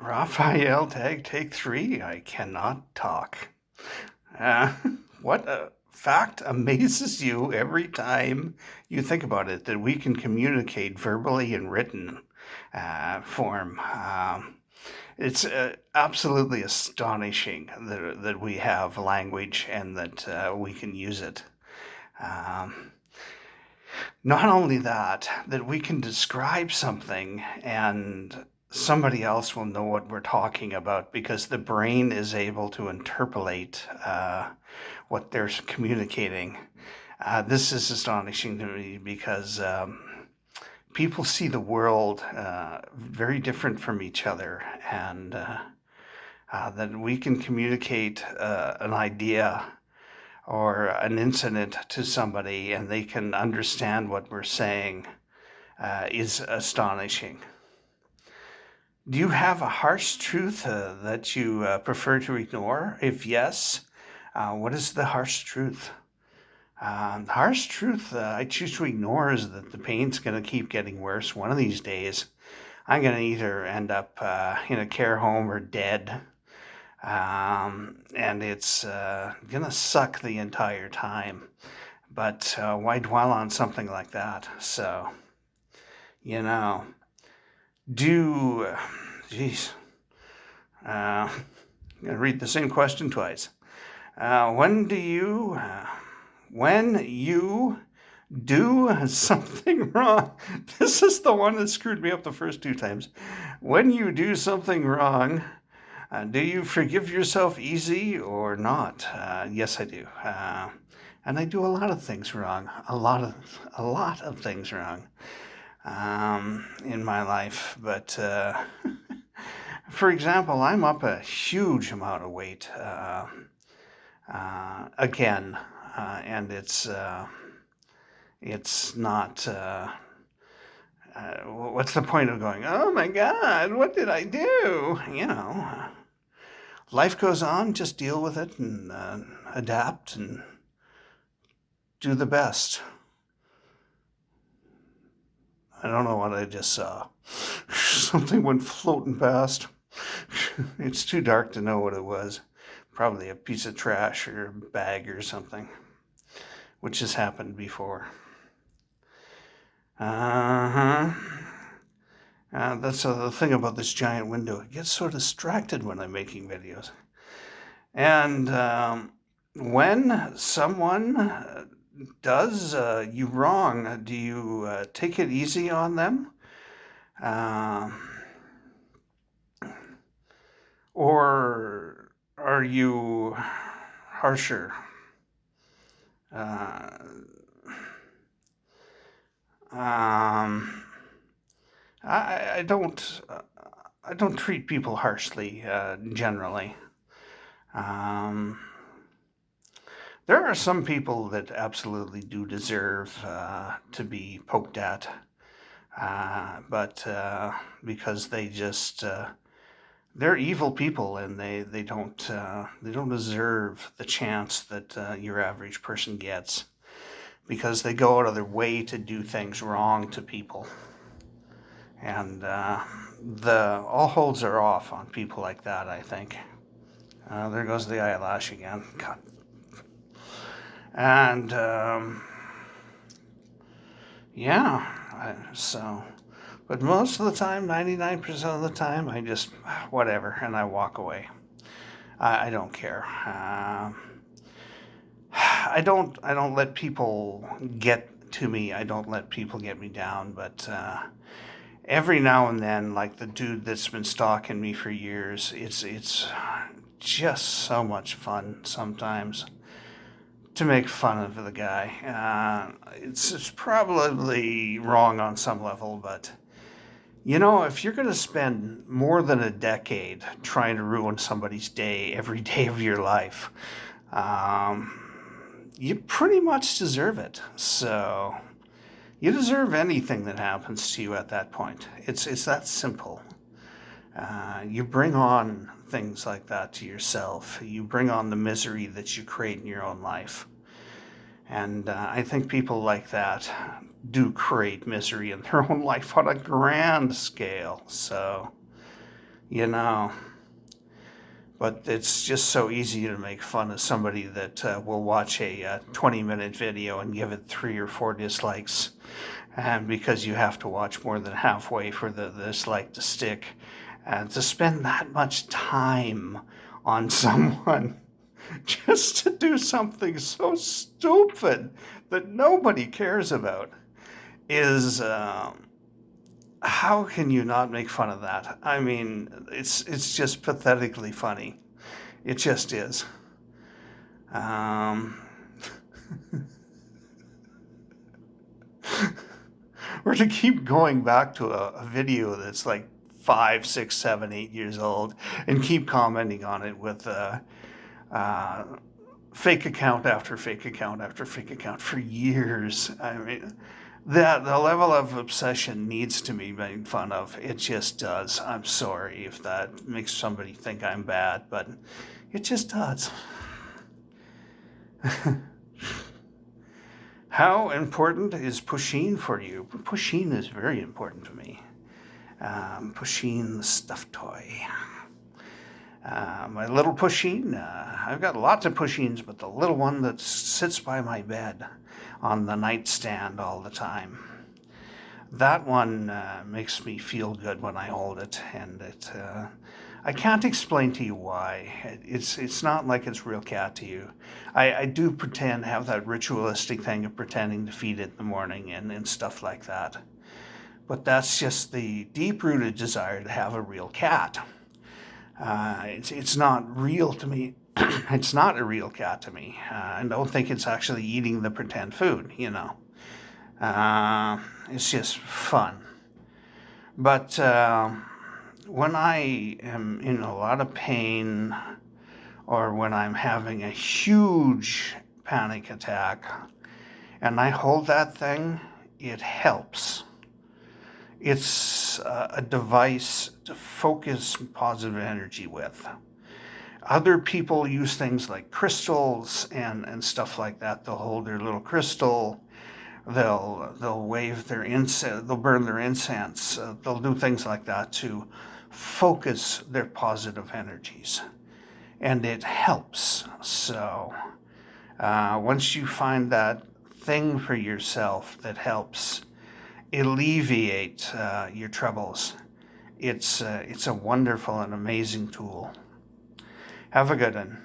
Raphael Tag, take three. I cannot talk. Uh, what a fact amazes you every time you think about it that we can communicate verbally in written form. It's absolutely astonishing that we have language and that we can use it. Um, Not only that we can describe something and somebody else will know what we're talking about because the brain is able to interpolate what they're communicating. This is astonishing to me because people see the world very different from each other, and that we can communicate an idea or an incident to somebody and they can understand what we're saying is astonishing. Do you have a harsh truth that you prefer to ignore? If yes, what is the harsh truth? The harsh truth I choose to ignore is that the pain's going to keep getting worse. One of these days, I'm going to either end up in a care home or dead. And it's going to suck the entire time. But why dwell on something like that? So, you know, do, geez, I'm going to read the same question twice. When you do something wrong, this is the one that screwed me up the first two times. When you do something wrong, do you forgive yourself easy or not? Yes, I do. And I do a lot of things wrong. A lot of things wrong in my life. But for example, I'm up a huge amount of weight again, and it's not. What's the point of going? Oh my God, what did I do? Life goes on. Just deal with it and adapt and do the best. I don't know what I just saw. Something went floating past. It's too dark to know what it was. Probably a piece of trash or a bag or something, which has happened before. Uh-huh. That's the thing about this giant window. It gets so distracted when I'm making videos. And when someone does you wrong, do you take it easy on them? Or are you harsher? Um, I don't treat people harshly generally. Um, there are some people that absolutely do deserve to be poked at, but because they're evil people and they don't deserve the chance that your average person gets because they go out of their way to do things wrong to people. And the all holds are off on people like that, I think. There goes the eyelash again. God. And but most of the time, 99% of the time, I just whatever, and I walk away. I don't care. I don't let people get to me. I don't let people get me down. But every now and then, like the dude that's been stalking me for years, it's just so much fun sometimes to make fun of the guy. It's probably wrong on some level, but if you're going to spend more than a decade trying to ruin somebody's day every day of your life, you pretty much deserve it. So you deserve anything that happens to you at that point. It's that simple. You bring on things like that to yourself. You bring on the misery that you create in your own life. And I think people like that do create misery in their own life on a grand scale. So, you know. But it's just so easy to make fun of somebody that will watch a 20-minute video and give it 3 or 4 dislikes, and because you have to watch more than halfway for the dislike to stick, and to spend that much time on someone just to do something so stupid that nobody cares about is how can you not make fun of that? I mean, it's just pathetically funny. It just is. Um, or to keep going back to a video that's like 5, 6, 7, 8 years old and keep commenting on it with fake account after fake account after fake account for years. I mean, that the level of obsession needs to be made fun of. It just does. I'm sorry if that makes somebody think I'm bad, but it just does. How important is Pusheen for you? Pusheen is very important to me. Pusheen, the stuffed toy. My little Pusheen, I've got lots of Pusheens, but the little one that sits by my bed on the nightstand all the time. That one makes me feel good when I hold it, and I can't explain to you why. It's not like it's real cat to you. I do have that ritualistic thing of pretending to feed it in the morning and stuff like that. But that's just the deep-rooted desire to have a real cat. It's not real to me. It's not a real cat to me. I don't think it's actually eating the pretend food, you know. It's just fun. But when I am in a lot of pain, or when I'm having a huge panic attack, and I hold that thing, it helps. It's a device to focus positive energy with. Other people use things like crystals and stuff like that. They'll hold their little crystal. They'll wave their incense. They'll burn their incense. They'll do things like that to focus their positive energies, and it helps. So once you find that thing for yourself that helps alleviate your troubles, it's a wonderful and amazing tool. Have a good one.